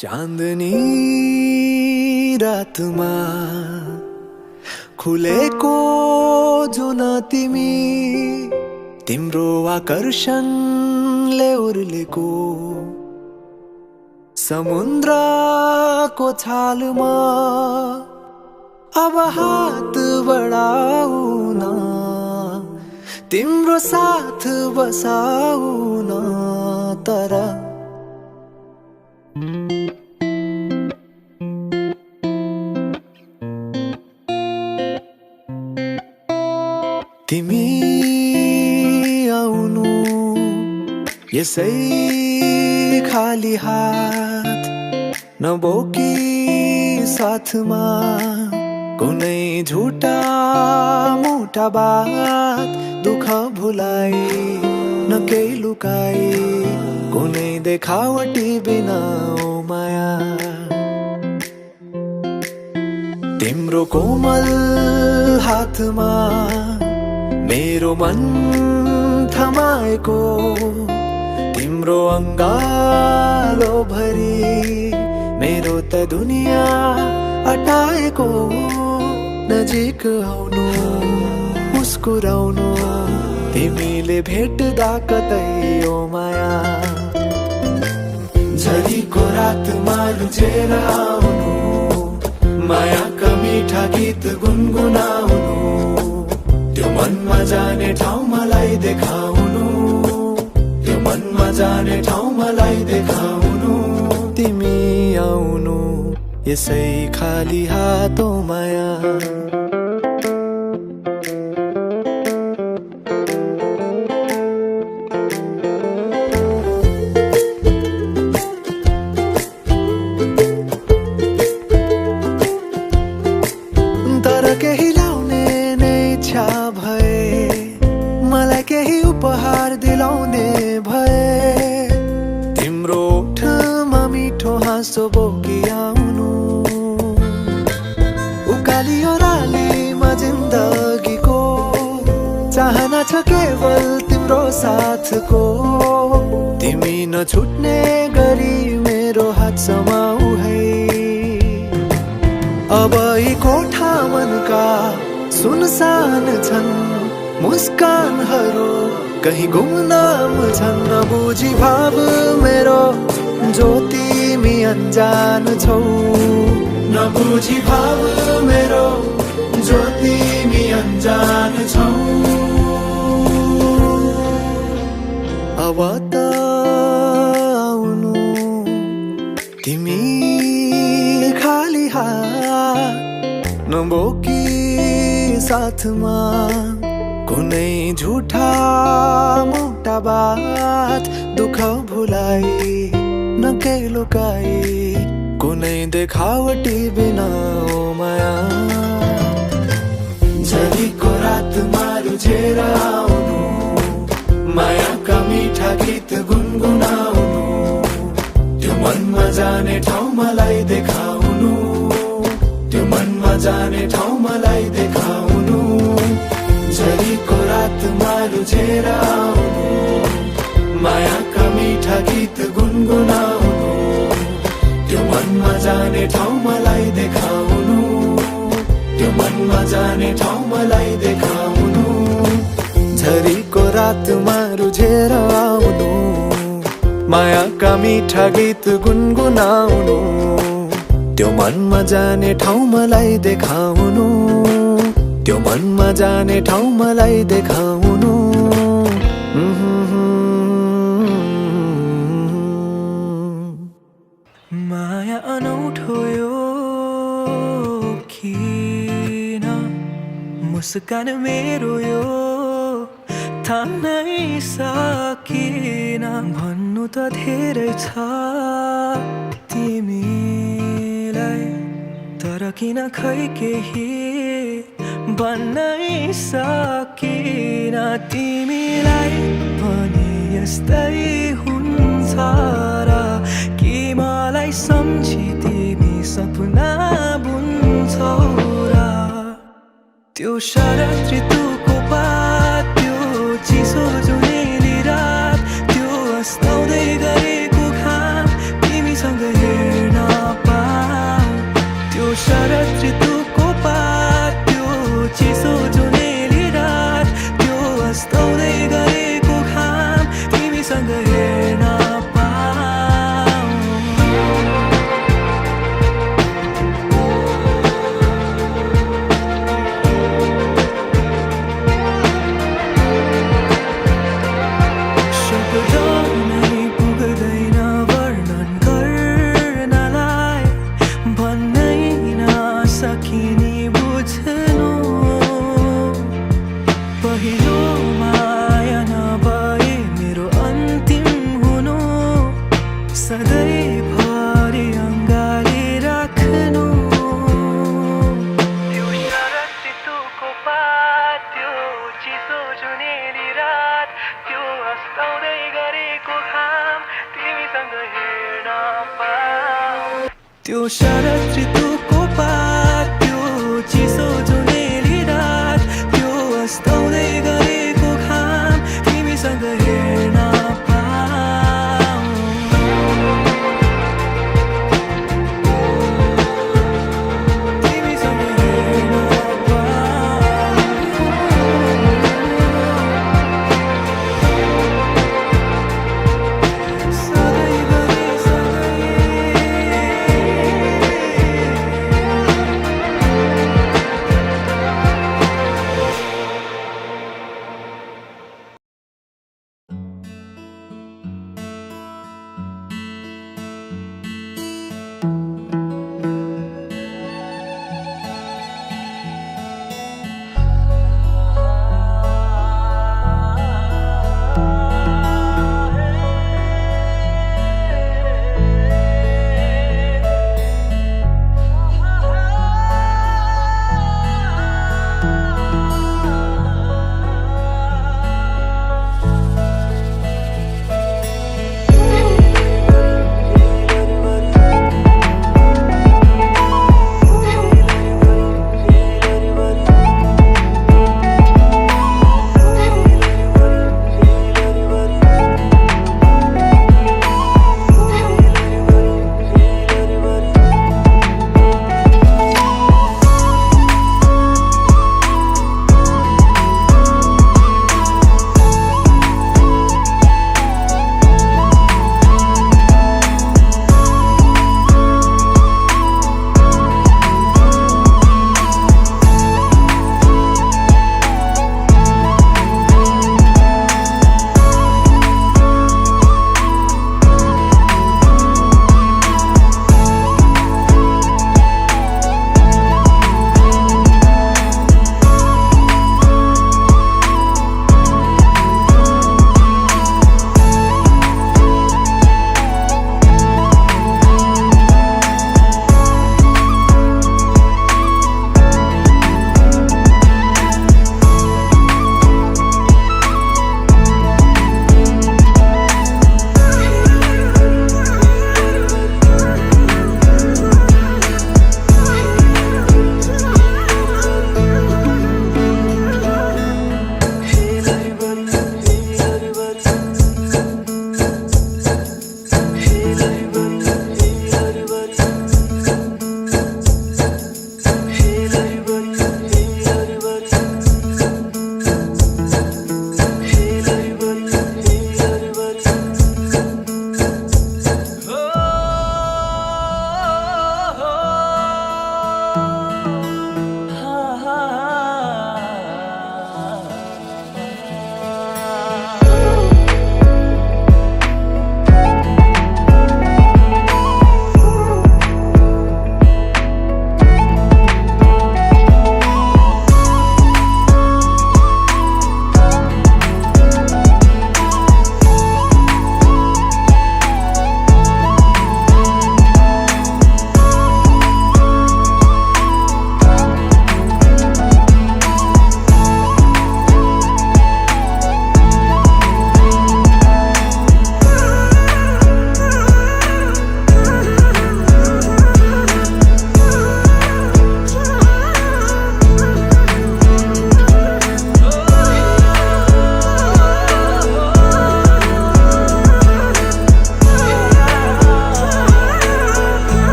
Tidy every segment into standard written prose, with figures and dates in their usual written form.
चाँदनी रातमा खुलेको जुन तिमी तिम्रो आकर्षणले उर्लेको समुद्रको छालमा अब हात बढाउन तिम्रो साथ बसाउन तर तिमी आउनु यसै खाली हात नबोकी साथमा कुनै झुटा मोटा बात दुःख भुलाई न केही लुकाई कुनै देखावटी बिना ओ माया तिम्रो कोमल हातमा मेरो मन थमाएको तिम्रो अङ्गालो भरि मेरो त दुनिया अटाएको नजिक आउनु मुस्कुराउनु तिमीले भेट्दा कतै ओ माया झरीको रातमा लुचेर आउनु मायाका मिठा गीत गुनगुनाउनु त्यो मनमा जाने ठाउँ मलाई देखाउनु त्यो मनमा जाने ठाउँ मलाई देखाउनु तिमी आउनु यसै खाली हात ओ माया मलाई केही उपहार दिलाउने भए तिम्रो ओठमा मिठो हाँसो बोकी आउनु उकाली ओह्रालीमा जिन्दगीको चाहना छ केवल तिम्रो साथको तिमी नछुट्ने गरी मेरो हात समाऊ है अब यी कोठा मनका सुनसान छन् मुस्कानहरू कहीं गुमनाम छन् नबुझी भाव मेरो जो तिमी अनजान छौ नबुझी भाव मेरो जो तिमी अनजान छौ अब त आउनु तिमी खाली हात नबोकी साथमा कुनै झुठा मोटा बात दुःख भुलाई न केही लुकाई कुनै देखावटी बिना ओ माया झरीको रातमा रुझेर आउनु मायाका मिठा गीत गुनगुनाउनु त्यो मनमा जाने ठाउँ मलाई देखाउनु त्यो मनमा जाने ठाउँ मलाई देखाउनु झरीको रातमा रुझेर आउनु मायाका मिठा गीत गुनगुनाउनु त्यो मनमा जाने ठाउँ मलाई देखाउनु त्यो मनमा जाने ठाउँ मलाई देखाउनु झरीको रातमा रुझेर आउनु मायाका मिठा गीत गुनगुनाउनु त्यो मनमा जाने ठाउँ मलाई देखाउनु त्यो मनमा जाने ठाउँ मलाई देखाउनु माया अनौठो यो किन मुस्कान मेरो यो थाहै सकिन भन्नु त धेरै छ तिमीलाई तर किन खै केही भन्नै सकिन तिमीलाई पनि यस्तै हुन्छ र कि मलाई सम्झी तिमी सपना बुन्छौ र त्यो शरद ऋतुको पात त्यो चिसो जुनेली रात त्यो अस्ताउँदै गरेको घाम तिमीसँग हेर्न त्यो शरद ऋतुको पात त्यो चिसो जुनेली रात त्यो अस्ताउँदै गरेको घाम तिमीसँग हेर्न पाऊँ तिमीसँग हेर्न पाऊँ सधैँभरि सँगै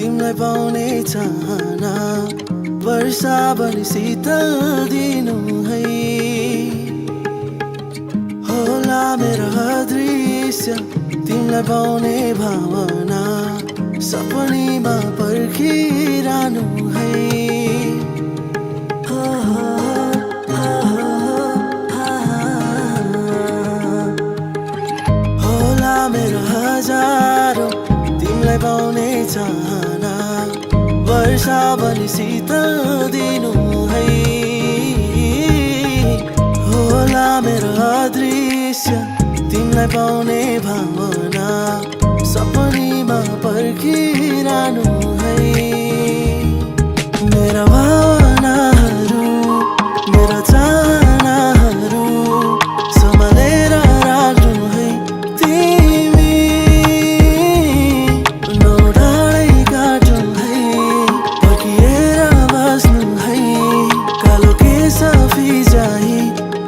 तिमीलाई पाउने चाहना वर्षा बनी शीतल दिनु है होला मेरो दृश्य तिमीलाई पाउने भावना सपनीमा पर्खिरहनु है होला मेरो हजारौं तिमीलाई पाउने चाहना वर्षा बनी शीतल दिनु है होला मेरो अदृश्य तिमीलाई पाउने भावना सपनीमा पर्खिरहनु है मेरा भावनाहरू मेरा चाहनाहरू सम्हालेर राख्नु है तिमी नौडाँडै काट्नु है पर्खिएर बस्नु है कालो केस फिजाइ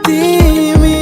तिमी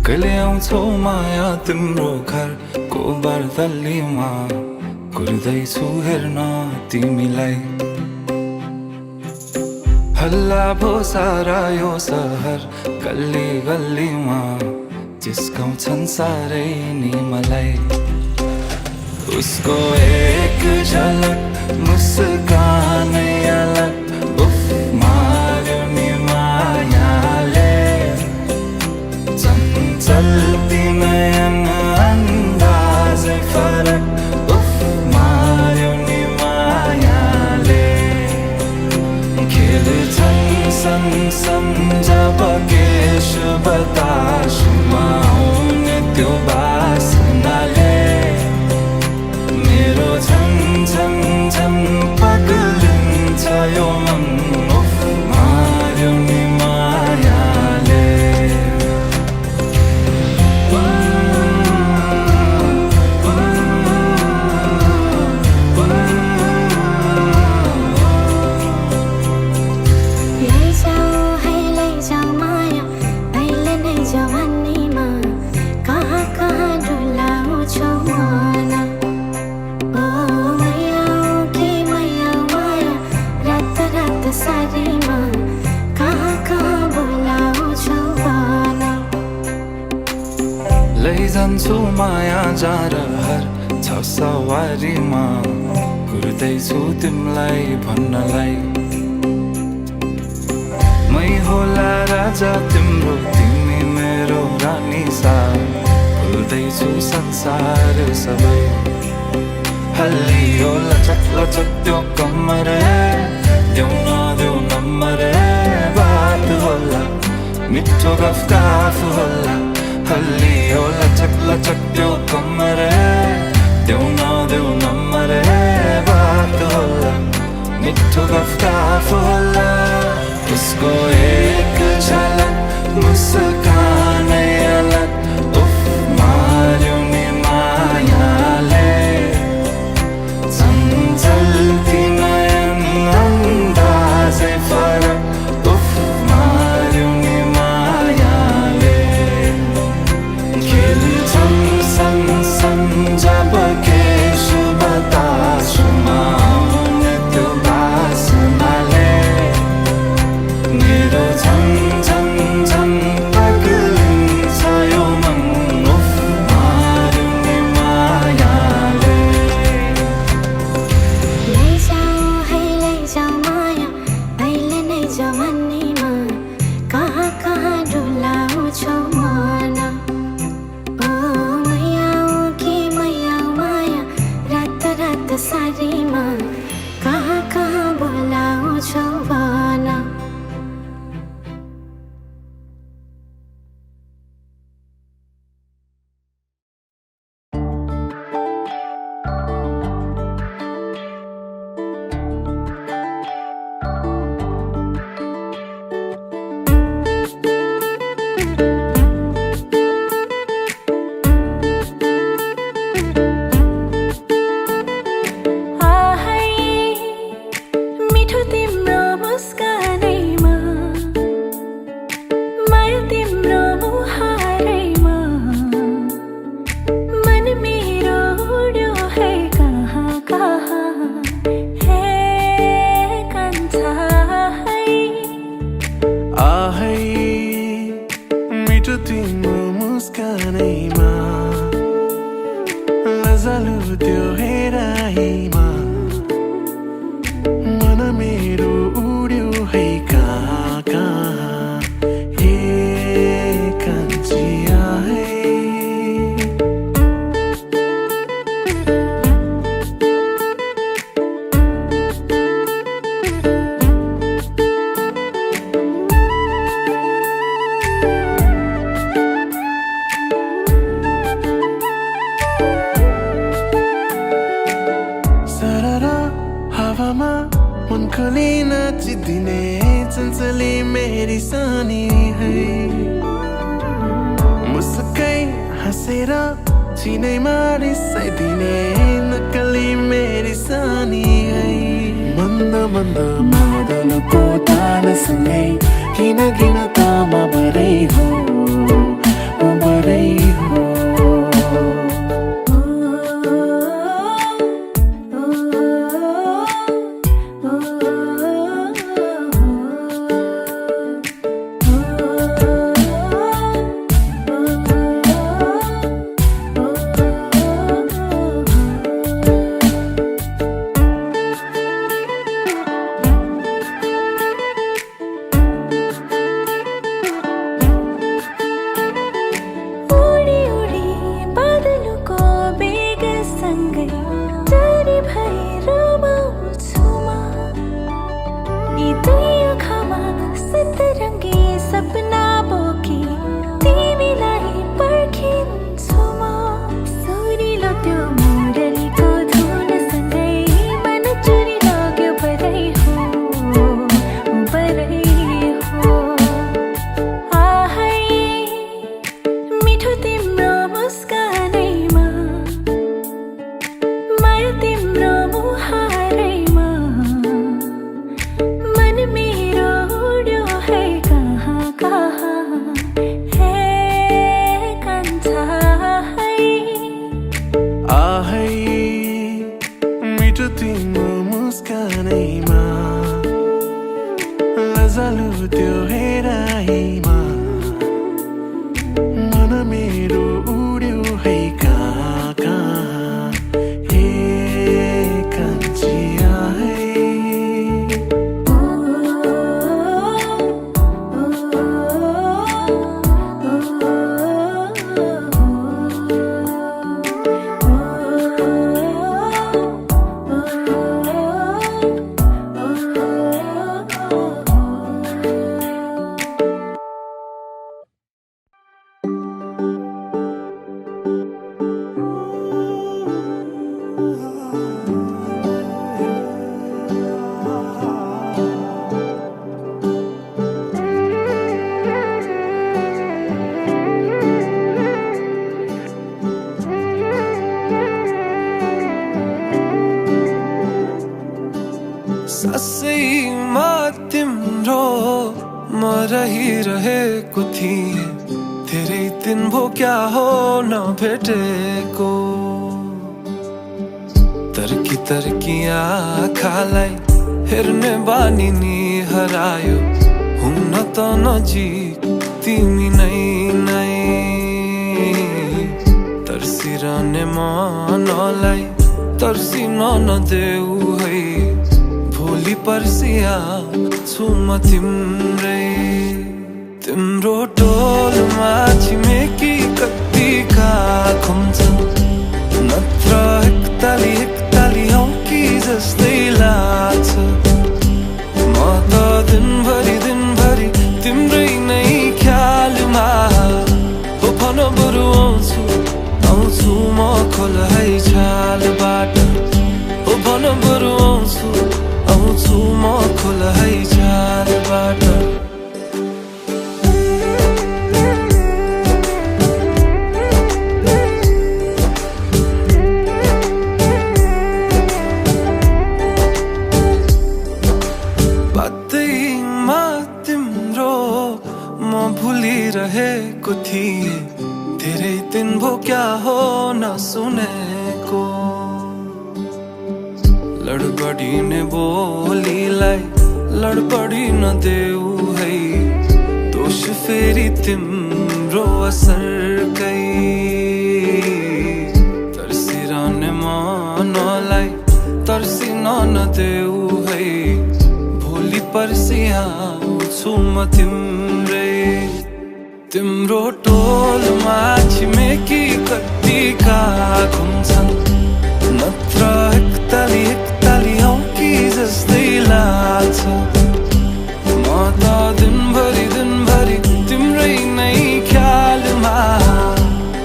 कहिले आउँछौ माया तिम्रो घरको बर्दलीमा कुर्दैछु हेर्न तिमीलाई हल्ला भो सारा यो सहर गल्ली गल्लीमा जिस्काउँछन् सारै नि मलाई उसको एक झलक मुस्कानै अलग उफ मार्यो नि मायाले चल्ती नयन अन्दाजै फरक उफ मार्यो नि मायाले खेल्छन् सन जब केश बतासुमा आउने त्यो बासनाले मेरो झन् झन् झन् पग्लिन्छ यो मन उफ मार्यो नि मायाले लैजान्छु माया जारहर छ सवारीमा कुर्दैछु तिमीलाई भन्नलाई मै होला राजा तिम्रो तिमी मेरो रानी सा भुल्दैछु संसार सबै हल्लियो लचक लचक त्यो कम्मर देऊ नदेऊ नम्बर बात होला मिठो गफ होला हल्लियो लचक लचक त्यो कम्मर देऊ नदेऊ नम्बर बात होला मिठो गफ होला उसको एक झलक मुस्कानै अलग उफ मार्यो नि मायाले चल्ती नयन अन्दाजै फरक उफ मार्यो नि मायाले खेल्छन् सन जब केश बतासुमा आउने त्यो बासनाले मेरो सारीमा कहाँ कहाँ बोलाउँछौ भन ससैमा तिम्रो म रहिरहेको थिएँ धेरै दिन भो क्या हो नभेटेको तर्की तर्की आँखालाई हेर्ने बानी नि हरायो हुन त नजिक तिमी नै तर्सिरहने मनलाई तर्सिन नदेऊ है भोलि पर्सिया छु म तिम्रो टोलमा छिमेकी कतिका खुम्छन् नत्र एकताली हौ जस्तै लाग्छ म त दिनभरि तिम्रै नै ख्यालमा हो भन बरु आउँछु म खोल है छालबाट हो भन बरु आउँछु म खोल है छालबाट रहेको थिए धेरै दिन भो क्या हो नसुनेको लडबडिने बोलीलाई लडबडी नदेऊ है दोष फेरि तिम्रो असरकै तर्सिरहने मनलाई तर्सिन नदेऊ है भोलि पर्सि आउँछु म तिम्रै तिम्रो टोलमा छिमेकी कतिका घुम्छन् नत्र एकताली औकी जस्तै लाग्छ म त दिनभरि तिम्रै नै ख्यालमा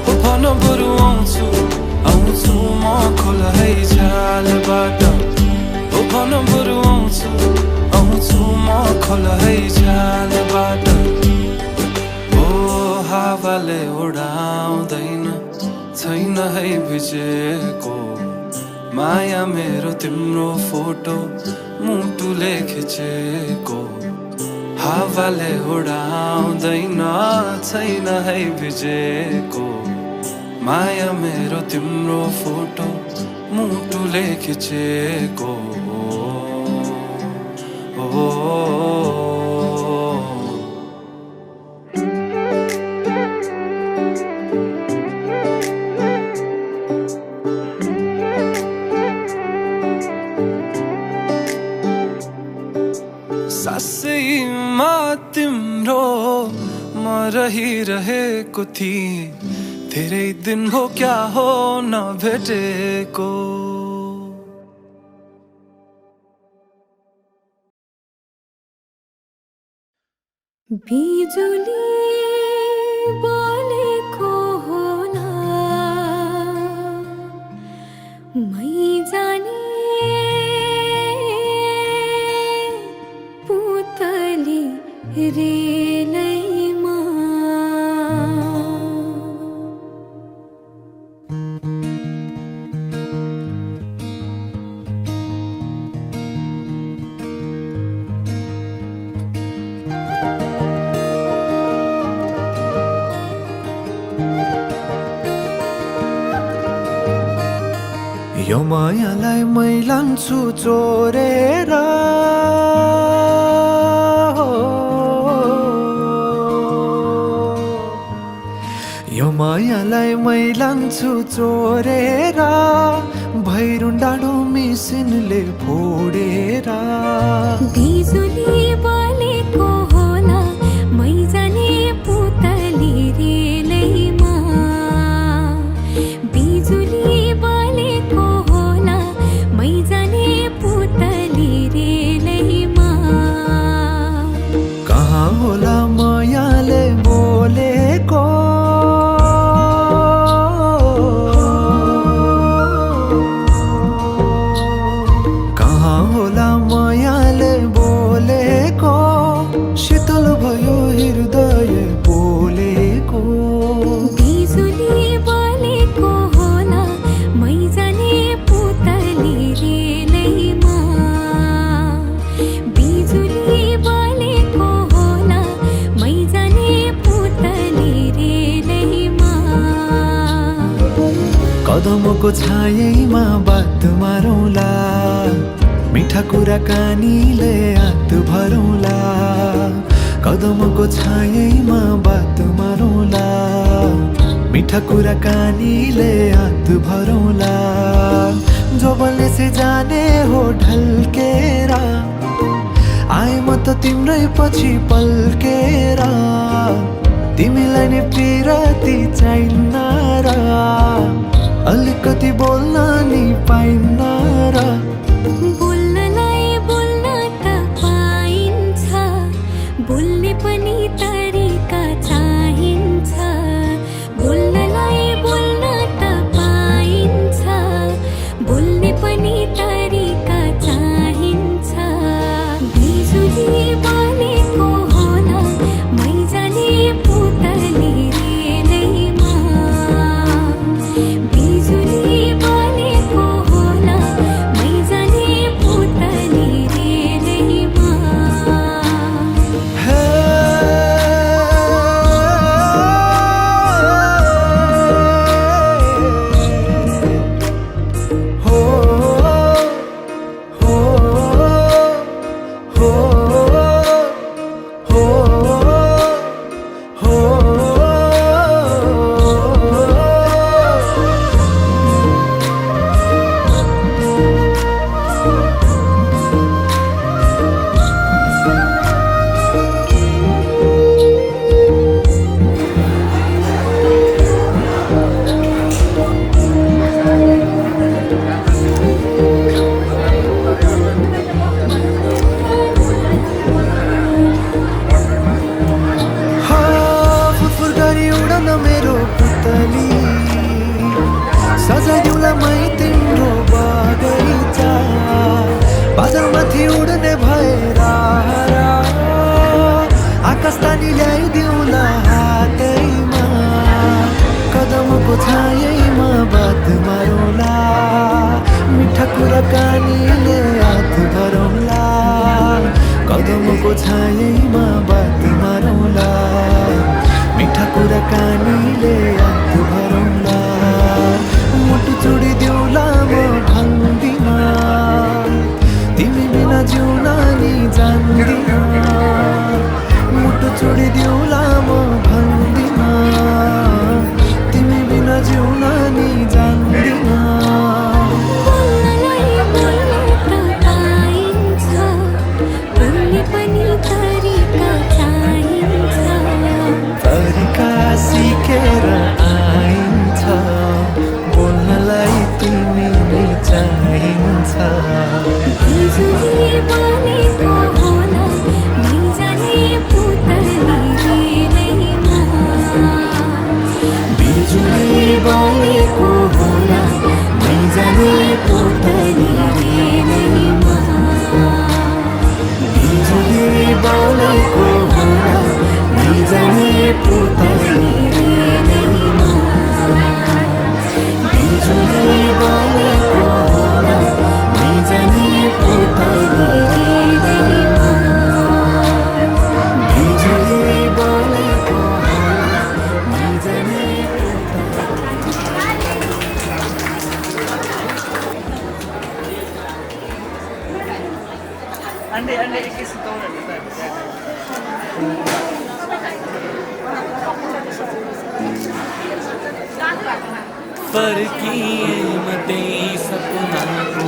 हो भन बरु आउँछु म खोल है छालबाट हो भन बरु आउँछु म खोल है छालबाट हावाले उडाउँदैन छैन है भिजेको माया मेरो तिम्रो फोटो मुटुले खिचेको हावाले उडाउँदैन छैन है भिजेको माया मेरो तिम्रो फोटो मुटुले खिचेको सासैमा तिम्रो म रहिरहेको थिएँ धेरै दिन भो क्या हो नभेटेको बिजुली बोलेको होला मै जाने पुतली रेलैमा यो मायालाई मै लान्छु चोरेर यो मायालाई मै लान्छु चोरेर भैरुन डाँडो मिसिनले फोडेर बिजुली बोलेको होला मै जाने पुतली रेलैमा बिजुली बोलेको होला मै जाने पुतली रेलैमा कहाँ होला मायाले बोलेको शीतल भयो हृदय बोलेको बिजुली बोलेको होला मै जाने पुतली रेलैमा बिजुली बोलेको होला मै जाने पुतली रेलैमा कदमको छायैमा बात मारौँला मिठा कुराकानीले हात भरौँला कदमको छायैमा बात मारौँला मिठा कुराकानीले हात भरौँला जोबनले से जाने हो ढल्केर आए म त तिम्रै पछि पल्केर तिमीलाई नै पिरती चाहिन्न र अलिकति बोल्न नि पाइन्न र कुराकानीले हात भरौँला कदमको छायामा बात मारौँला मिठा कुराकानीले हात भरौँला मुटु छोडिदेऊला म भन्दिन तिमी बिना जिउन नि जान्दिन मुटु छोडिदेऊला म भन्दिन तिमी बिना जिउन नि जान्दिन तरिका सिकेर आइन्छ बोल्नलाई तिमी नै चाहिन्छ बिजुली बलेको होला नै जाने पुतली रेलैमा बिजुली बलेको होला नै जाने पुतली रेलैमा बिजुली बलेको होला नै जाने पुतली रेलैमा बिजुली बलेको होला नै जाने अंडे एकैछिन तौलहरू फर्किए मते सपनाको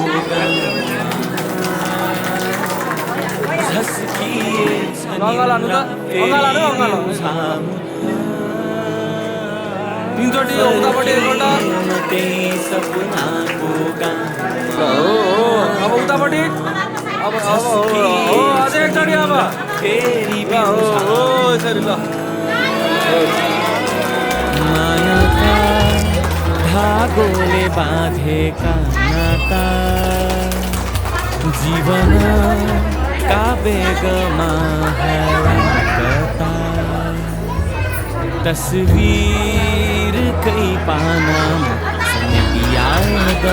झस्किए तीनचोटि उतापट्टि एकपल्ट मते सपनाको अब उतापट्टि अब अझै एकचोटि अब फेरि यसरी ल मायाका धागोले बाँधेका नाता जीवन काव्यमा हराकता तस्वीरकै पानामा समेटियाद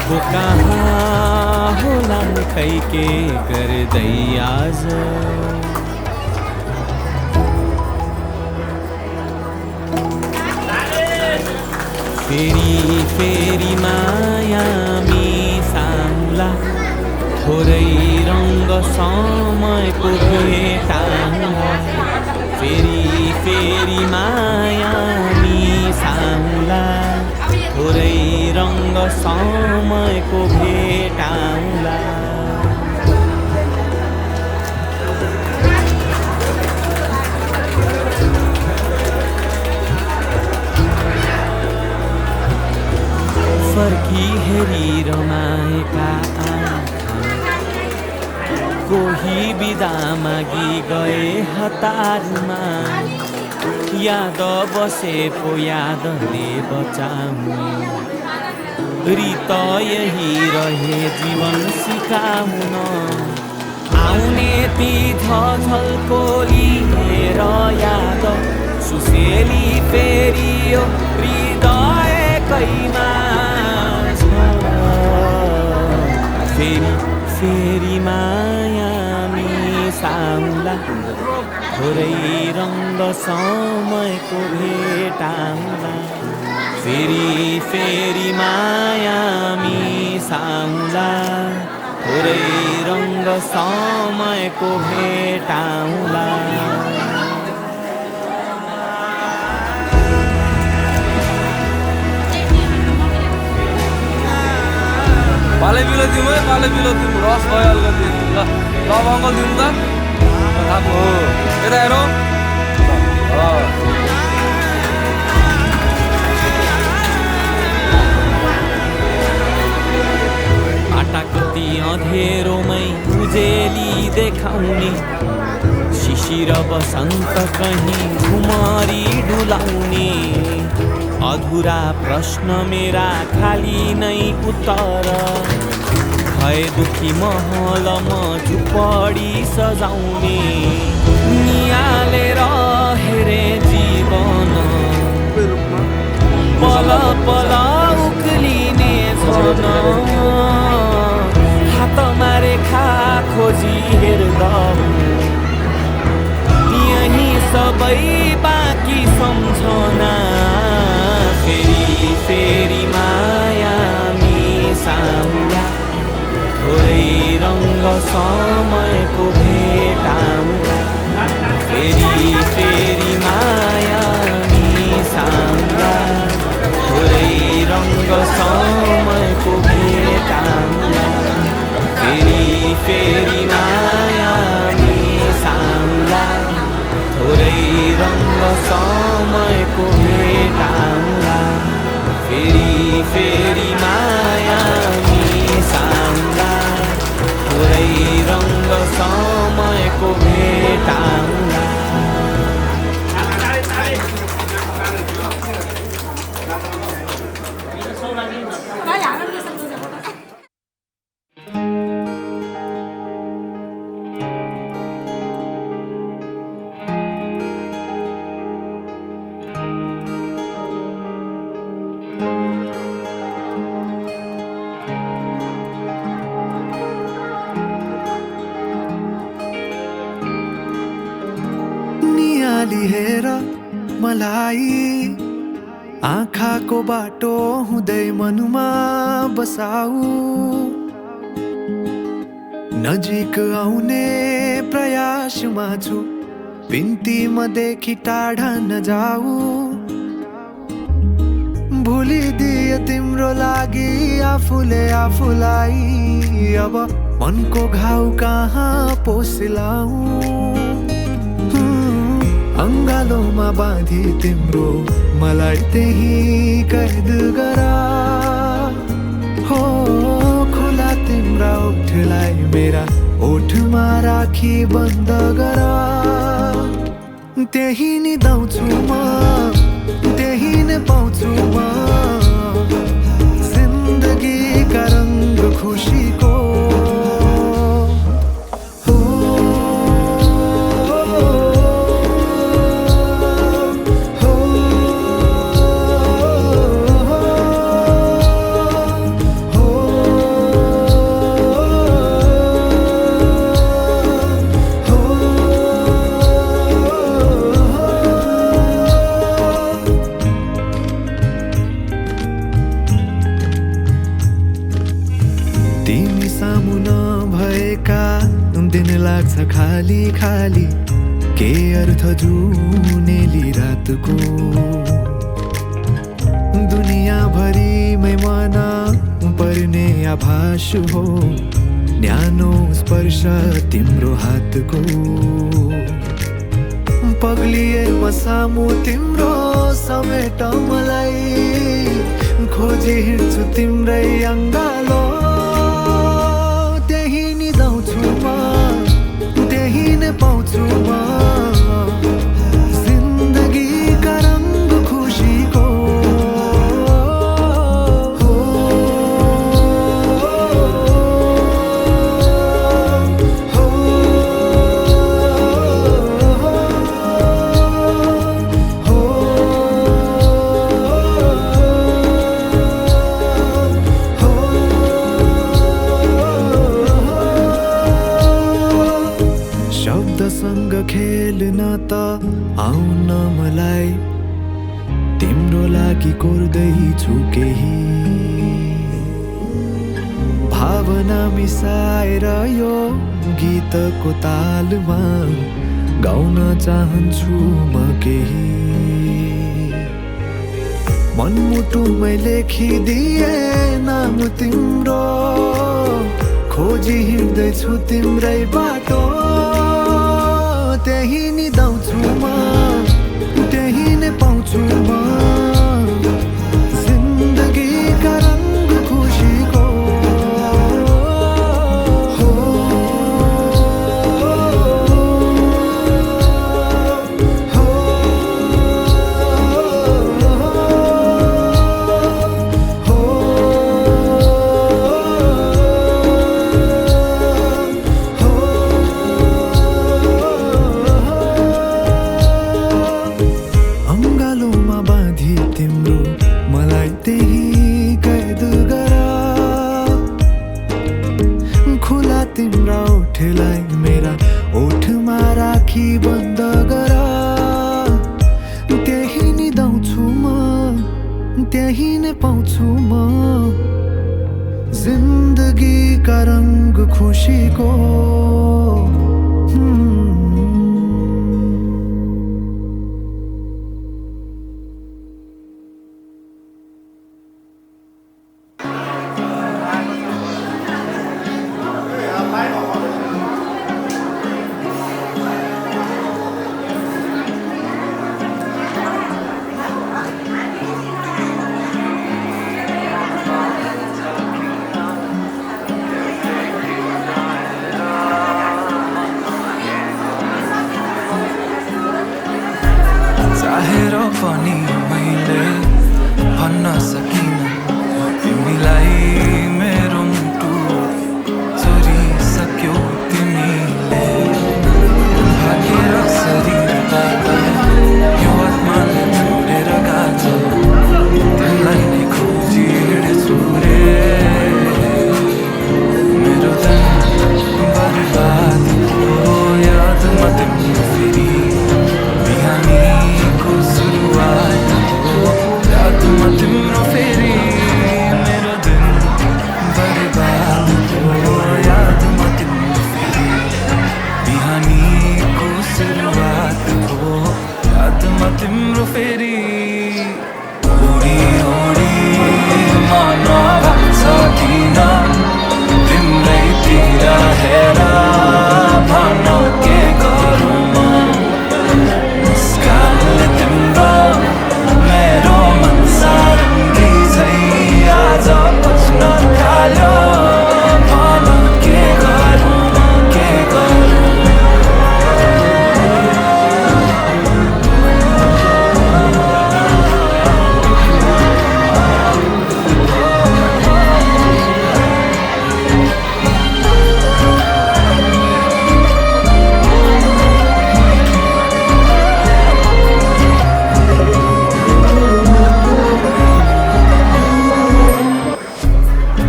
वो कहाँ होला खै के गर्दै आज फेरि फेरि माया मिसाउँला थोरै रङ्ग समयको भेटाउँला फेरि फेरि माया मिसाउँला थोरै रङ्ग समयको भेटाउँला फर्की हेरी रमाएका कोही बिदा मागी गए हतारमा याद बसे पो यादले बचाउनु रित यही रहे जीवन सिकाउन आउने ती झझल्को लिएर याद सुसेली फेरि यो हृदयकैमा फेरि फेरि माया मिसाउँला थोरै रङ्ग समयको भेटाउँला फेरि फेरि माया मिसाउँला थोरै रङ्ग समयको भेटाउँला पालै बिलो दिउँ है पालै बिलो दिउँ रस भयो अलिकति ल अब अङ्कल दिउँ त थाहा हो यता हेरौँ बाटा कति अँधेरोमै उजेली देखाउने शिशिर बसन्त कहीँ घुमरी डुलाउने अधुरा प्रश्न मेरा खाली नै उत्तर भए दुखी महलमा झुपडी सजाउने नियालेर हेरे जीवन पल पल उक्लिने सम्झन हातमा रेखा खोजी हेर्दा यही सबै बाँकी सम्झना फेरि फेरि माया मिसाउँला थोरै रङ्ग समयको भेटाउँला फेरि फेरि माया मिसाउँला थोरै रङ्ग समयको भेटाउँला फेरि फेरि माया मिसाउँला थोरै रङ्ग समयको भेटाउँला फेरि फेरि माया मिसाउँला थोरै रङ्ग समयको भेटाउँला नियाली हेर मलाई आँखाको बाटो हुँदै मनमा बसाऊ नजिक आउने प्रयासमा छु बिन्ती मदेखि टाढा नजाऊ भुलिदिए तिम्रो लागि आफूले आफूलाई अब मनको घाउ कहाँ पोसिलाऊ अङ्गालोमा बाँधी तिम्रो मलाई त्यही कैद गरा हो खुला तिम्रा ओठलाई मेरा ओठमा राखी बन्द गरा त्यही नि दाउँछु म त्यही नै पाउँछु म जिन्दगीका रङ्ग खुसीको तिमी सामु नभएका दिन लाग्छ खाली खाली के अर्थ जुनेली रातको दुनियाँभरिमै मन पर्ने आभास हो न्यानो स्पर्श तिम्रो हातको पग्लिए म सामु तिम्रो समेट मलाई खोजी हिँड्छु तिम्रै अङ्गालो त्यही नि दाउँछु म त्यही नै पाउँछु म जिन्दगीका रङ्ग खुसीको शब्दसँग खेल्न त आउन मलाई तिम्रो लागि कोर्दैछु केही भावना मिसाएर यो गीतको तालमा गाउन चाहन्छु म केही मनमुटुमै लेखिदिए नाम तिम्रो खोजी हिँड्दैछु तिम्रै बाटो त्यही नि दाउँछु म त्यही नै पाउँछु म जिन्दगीका रङ्ग खुसीको तिम्रा ओठलाई मेरा ओठमा राखी बन्द गर त्यही निदाउँछु म त्यही नै पाउँछु म जिन्दगीका रंग खुसीको चाहेर पनि मैले भन्न सकिन तिमीलाई मेरो मुटु चोरिसक्यौ तिमीले भागेर शरीरबाट यो आत्माले छोडेर गएको तिमीलाई नै खोजी हिँडेछु रे मेरो दिन बर्बाद भयो यादमा तिम्रो फेरि बिहानीको सुरुवात हो यादमा तिम्रो फेरि मेरो दिन बर्बाद भयो यादमा तिम्रो फेरि बिहानीको सुरुवात हो यादमा तिम्रो फेरि ओडी ओडी मन भाग्छ किन तिम्रैतिर हेर भन के गरौँ म मुस्कानले तिम्रो मेरो मन सारङ्गी झै आज बज्न थाल्यो भन के गरौँ के गरौँ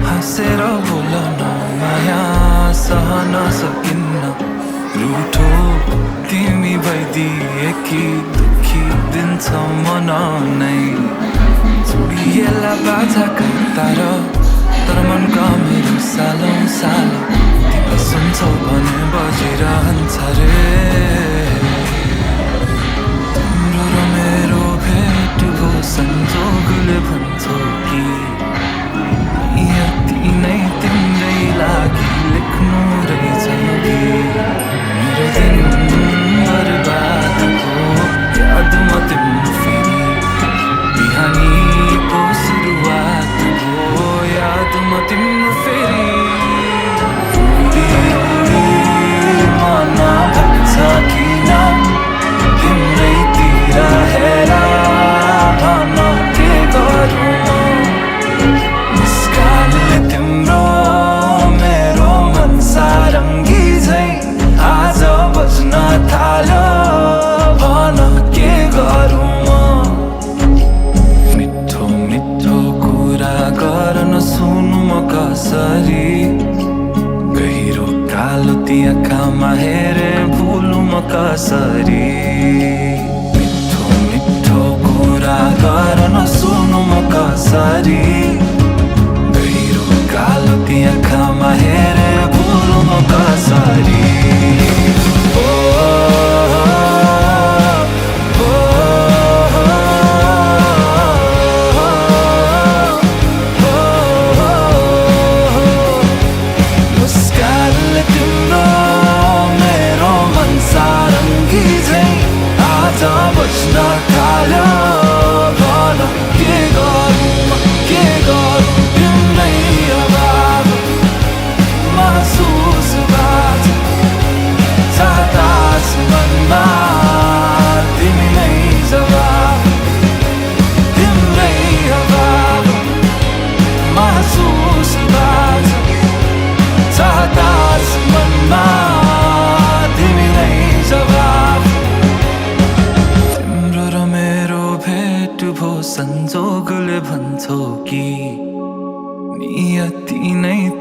हाँसेर बोल न माया सहन सकिन्न रुठो तिमी भइदिएकी दुखी दिन्छ मन नै चुडिएला बाजाका तार तर मनका मेरो सालौँ साल तिमी सुन्छौ भने बजिरहन्छ रे तिम्रो र मेरो भेट हो संजोगले भन्छौ कि यति नै तिम्रै लागि लेख्नु रहेछ कि मेरो दिन बर्बाद हो यादमा तिम्रो फेरि बिहानीको सुरुवात हो यादमा तिम्रो फेरि उडी उडी मन भाग्छ किन तिम्रैतिर हेर भन के गरौँ मुस्कानले तिम्रो मेरो मन सारङ्गी झै आज बज्न थाल्यो भन के गरौँ मिठो मिठो कुरा गर्न सुनु म कसरी गहिरो कालो ती आँखामा हेरे भुलु म कसरी मिठो मिठो कुरा गर्न सुनु म कसरी कालो ती आँखामा हेरे भुलु म कसरी मुस्कानले तिम्रो मेरो मन सारङ्गी झै आज बज्न थाल्यो भन के गरौँ तिम्रै अभाव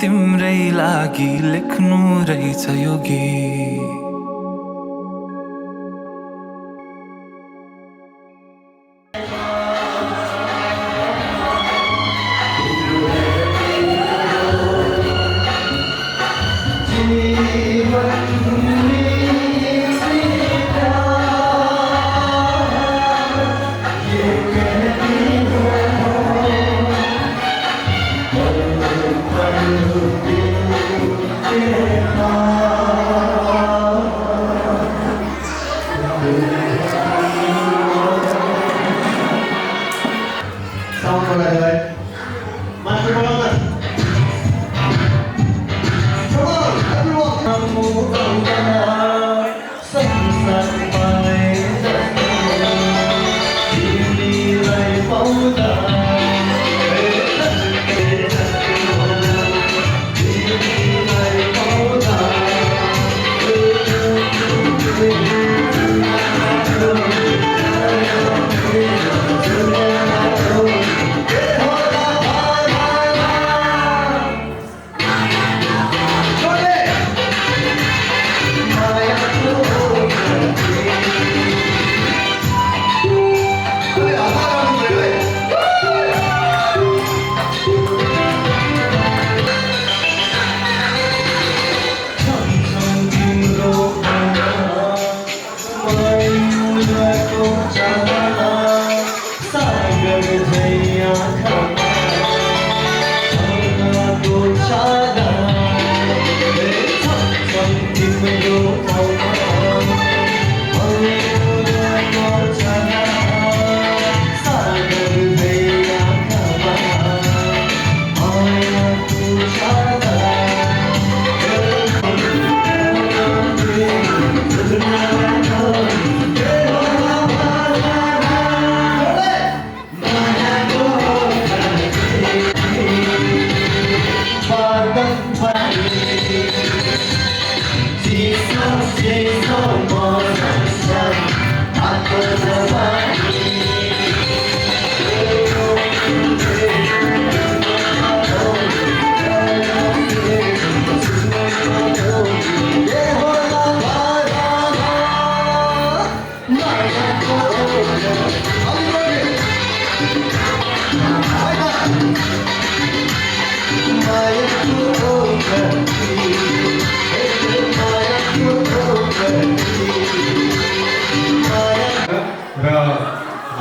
तिम्रै लागि लेख्नु रहेछ यो गीत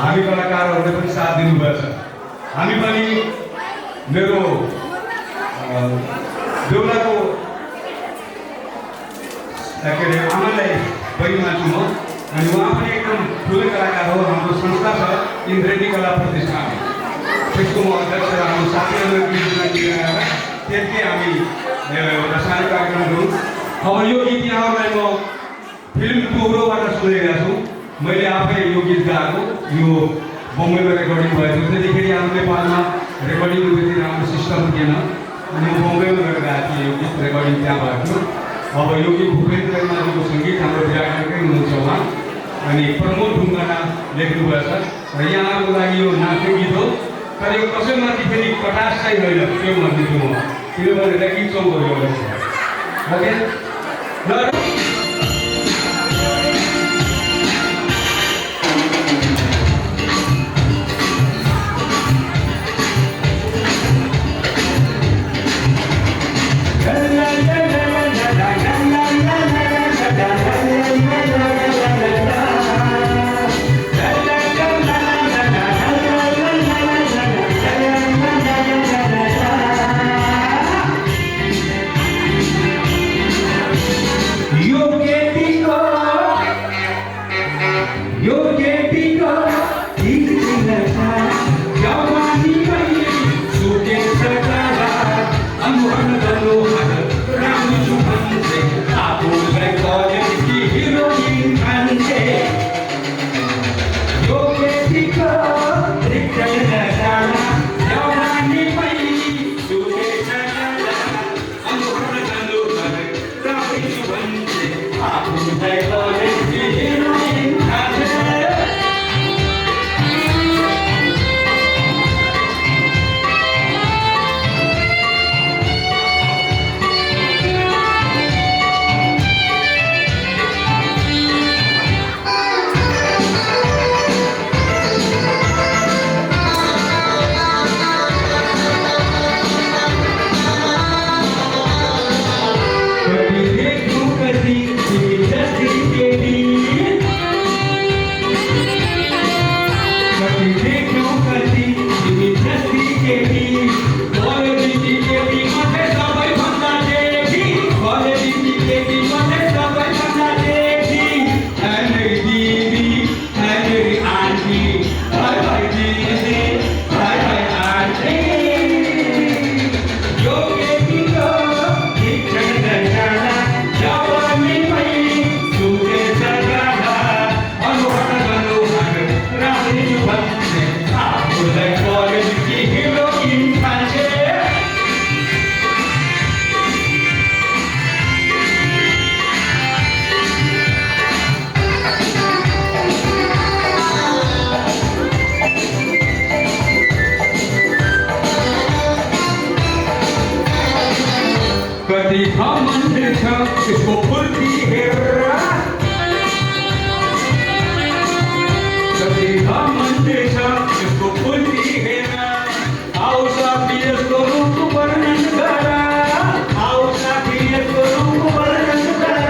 हामी कलाकारहरूले पनि साथ दिनुभएछ हामी पनि मेरो देउलाको के अरे आमालाई बहिनी मान्छु म अनि उहाँ पनि एकदम ठुलो कलाकार हो हाम्रो संस्था छ इन्द्रेणी कला प्रतिष्ठान त्यसको म अध्यक्ष हाम्रो साथीहरू त्यति हामी एउटा सानो कार्यक्रम गरौँ अब यो गीत यहाँहरूलाई म फिल्म टुरोबाट सुनिरहेको छु मैले आफै यो गीत गाएको यो बम्बईमा रेकर्डिङ भएको त्यतिखेर हाम्रो नेपालमा रेकर्डिङको त्यति राम्रो सिस्टम थिएन अनि म बम्बईमा गएर गएको थिएँ यो गीत रेकर्डिङ त्यहाँ भएको थियो अब यो गीत भूपेन्द्र माझीको सङ्गीत हाम्रो विराटकै हुनुहुन्छ उहाँ अनि प्रमोद ढुङ्गाना लेख्नुभएछ र यहाँहरूको लागि यो नाच्ने गीत हो तर यो कसैमाथि फेरि कटास चाहिँ होइन त्यो भनिदिन्छु म किनभने गीत चौधरी ओके ल कति मन्दिर छ त्यसको फुर्ती हेर कति मन्दिर छ त्यसको फुर्ती हेर आऊ साथी यसको रूप वर्णन गर आऊ साथी यसको रूप वर्णन गर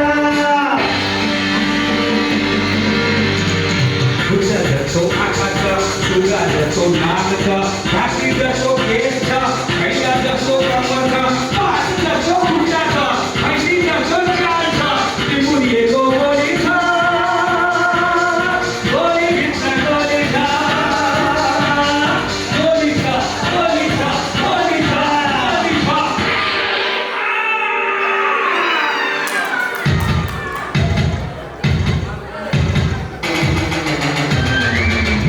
खुट्टा जस्तो आँखा छ सुगा जस्तो नाक छ घाँसी जस्तो केस छ खैला जस्तो कम्मर छ पास जस्तो खुट्टा छ भैँसी जस्तो कान छ तिमुरिएको गोली छ गोली भित्र गोली छ गोली छ गोली छ गोली छ गोली छ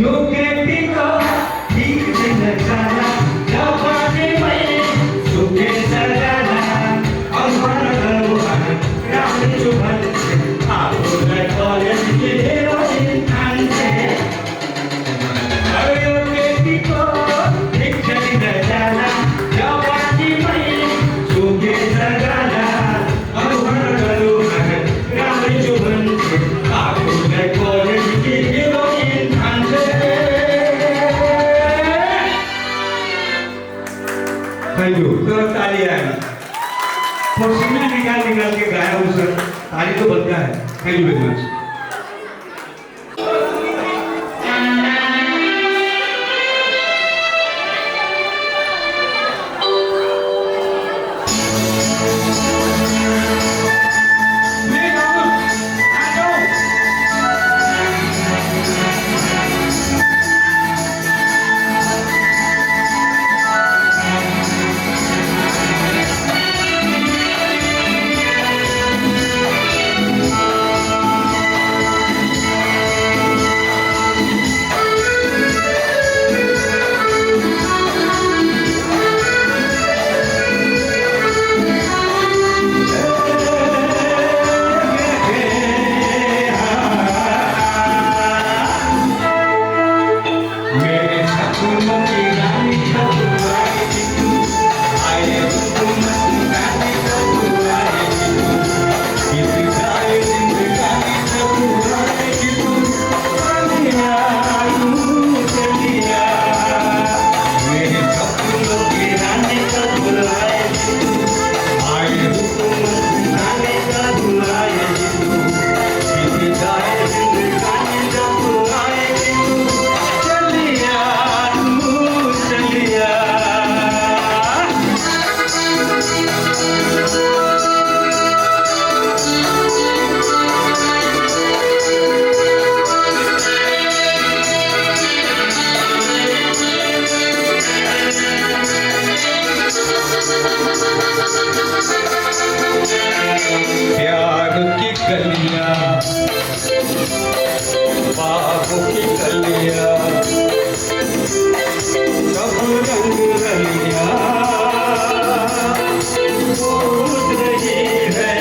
यो केटीको ठिक छैन जाना जापाने मैले सुकेछ जाना अनुहार गरुहान राख्छु भन्थे आफूलाई कलेज हेरोइन खान्छे यो केटीको ठिक छैन जाना जापाने मैले सुकेछ जाना अनुहार गरुहान राख्छु भन्थे आफूलाई कलेज हेरोइन खान्छे थैंक यू तो ताली आए पसीने निकाल निकाल के गाया हूँ सर ताली तो बनता है थैंक यू वेरी मच प्यार की गलियां बागों की गलियां सब रंग रलियां फूट रही है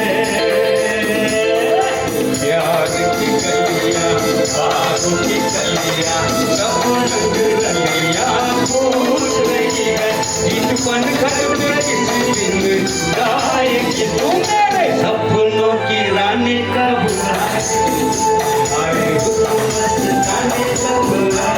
प्यार की गलियां बागों की गलियां सब रंग रलियां फूट रही है इन पन घर में किसी दिन गाएगी तुम मेरे सपनों की रानी कब आए हो मस्तानी कब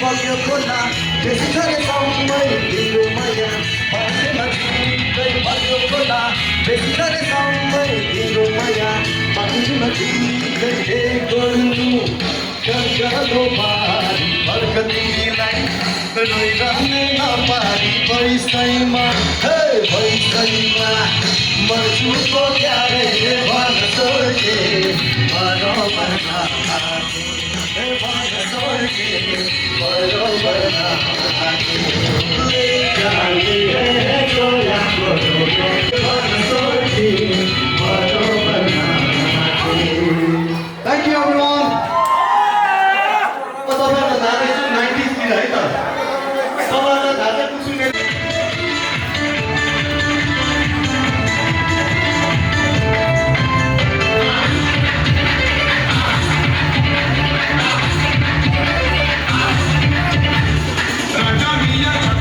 बग्यो खोला बेसी समय तिम्रो माया बाँचेमा झिकै बग्यो खोला बेसी समय तिम्रो माया बाँचेमा झिकै हे गर्नु गरगरो पारी फर्क तिमीलाई रोइरहने नपारी पैसैमा हे पैसैमा मर्छुको क्यारे भन सोर्के बरोबर भन सोर्के बरोबर Thank you everyone. तपाईँहरूलाई थाहा रहेछ 90s तिर है त तपाईँहरूलाई थाहा छ कुसुमे राजा मिया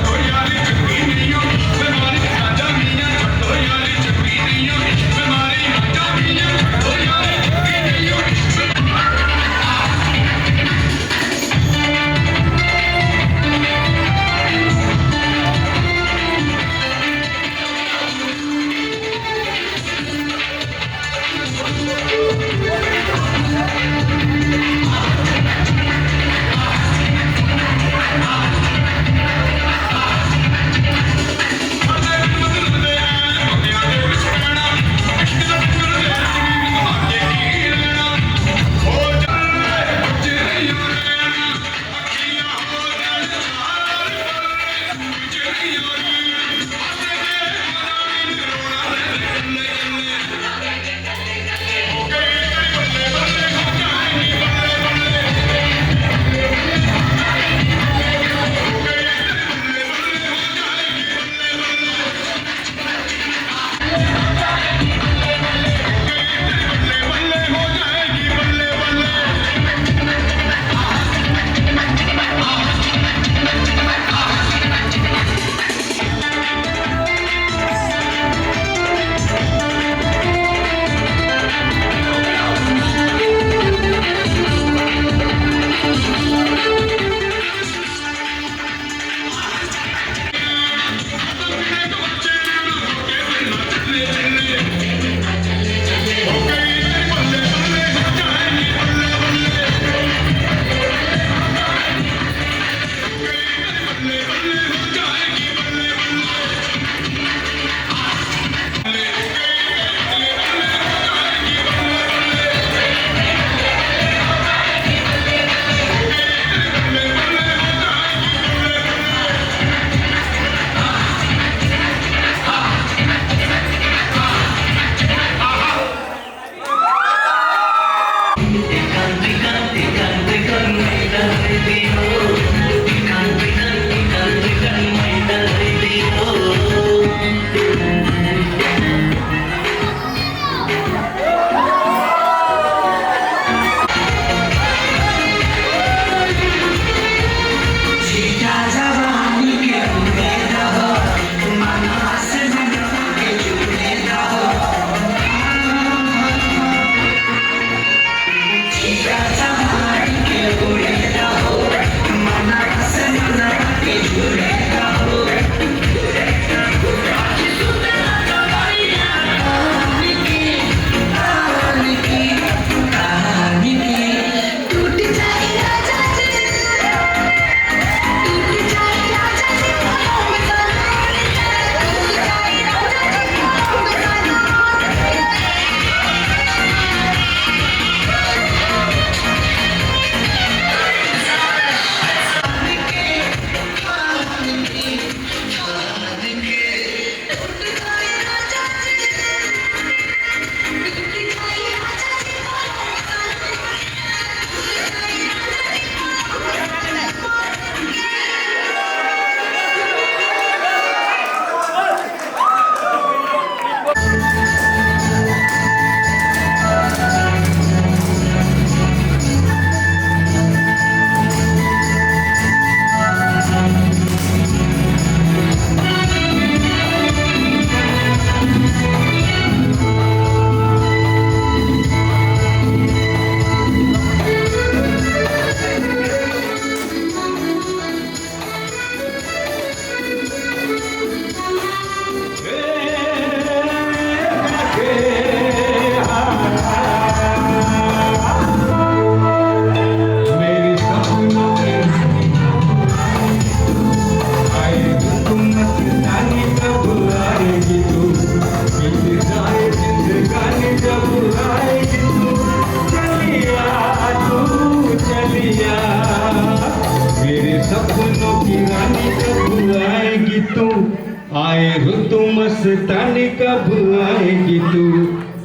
मस्तानी कब आएगी तू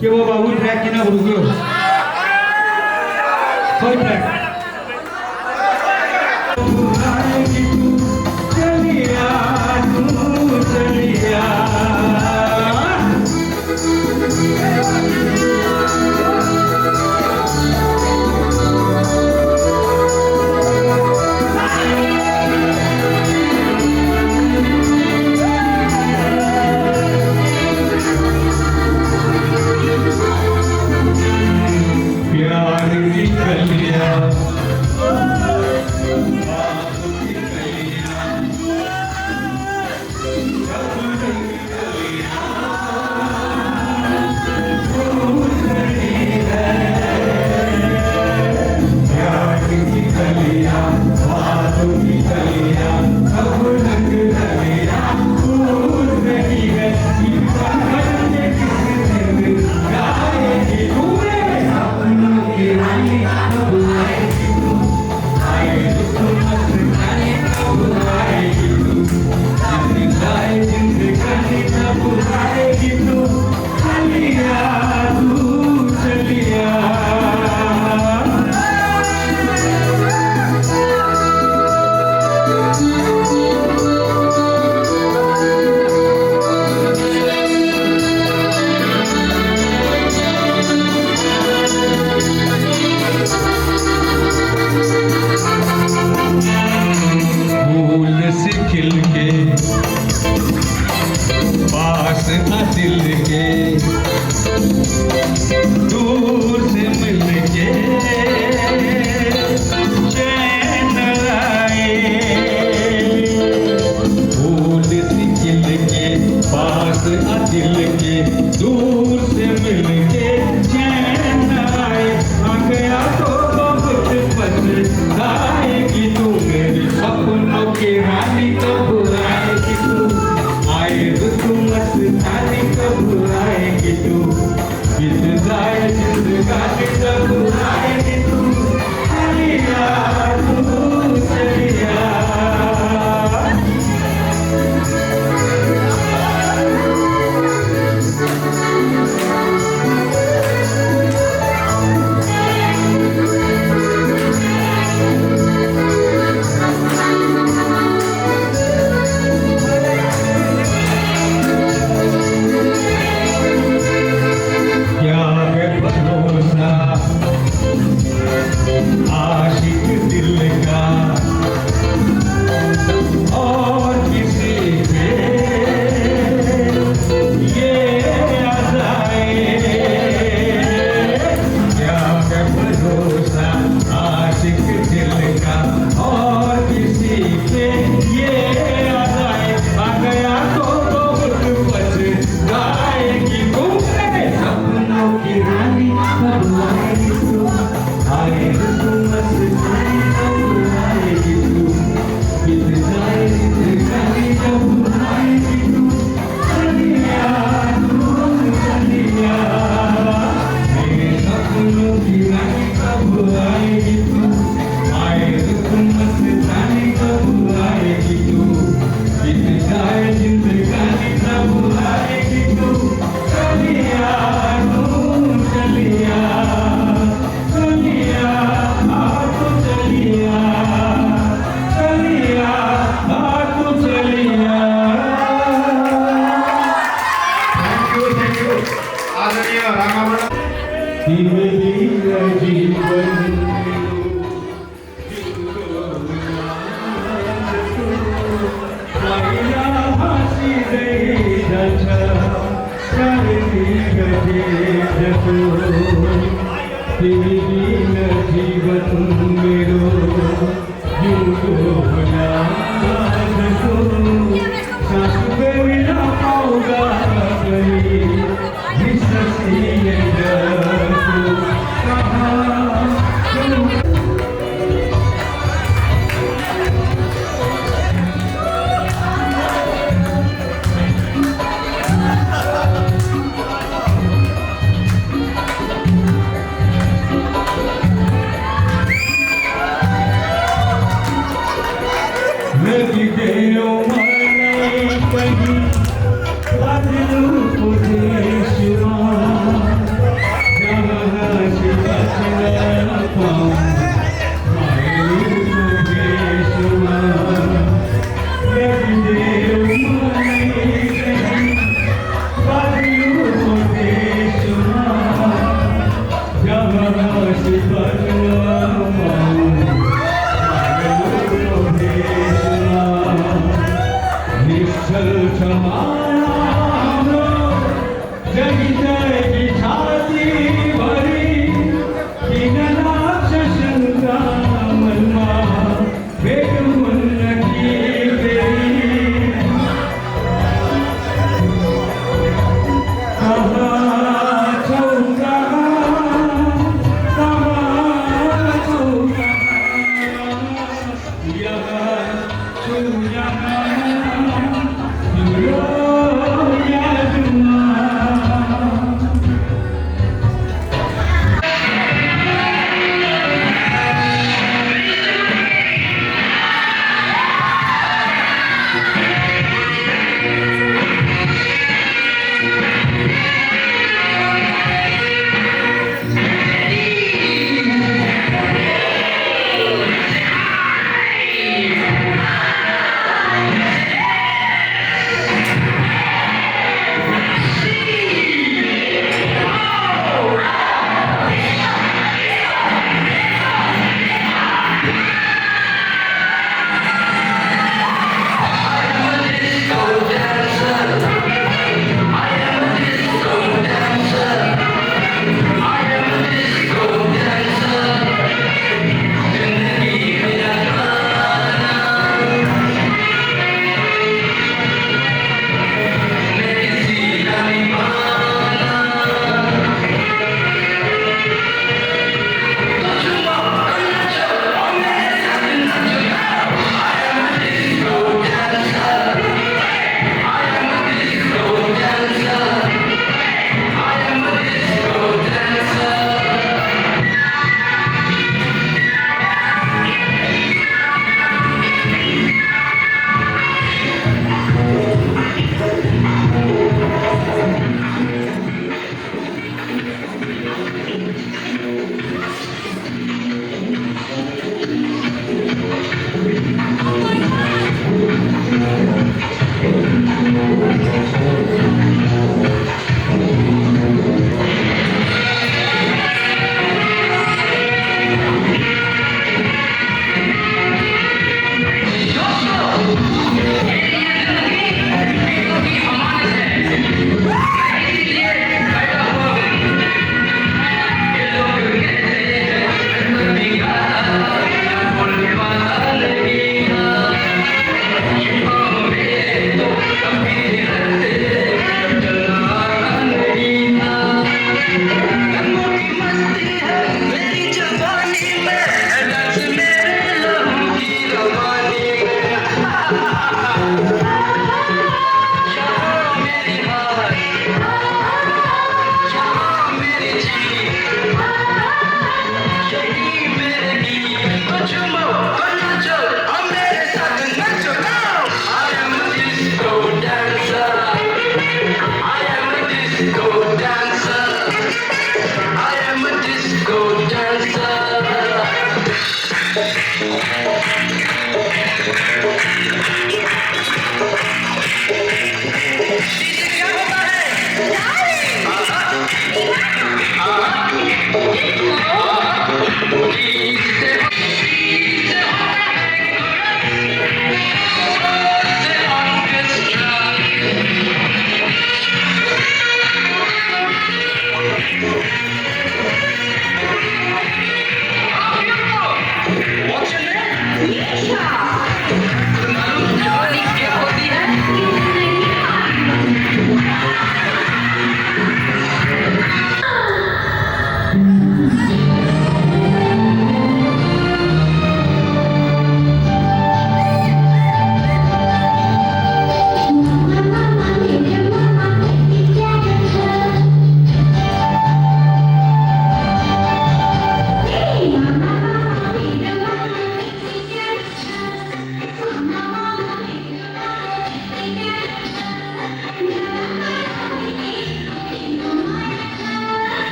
के वो बाबू ट्रैक किन रुक्यो कोई ट्रैक आएगी तू चलिया तू चलिया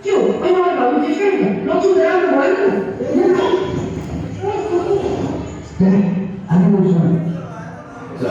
就哎呀，老子这事儿呢，老子得让我玩呢。对，还没有说。这。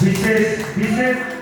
विशेष विशेष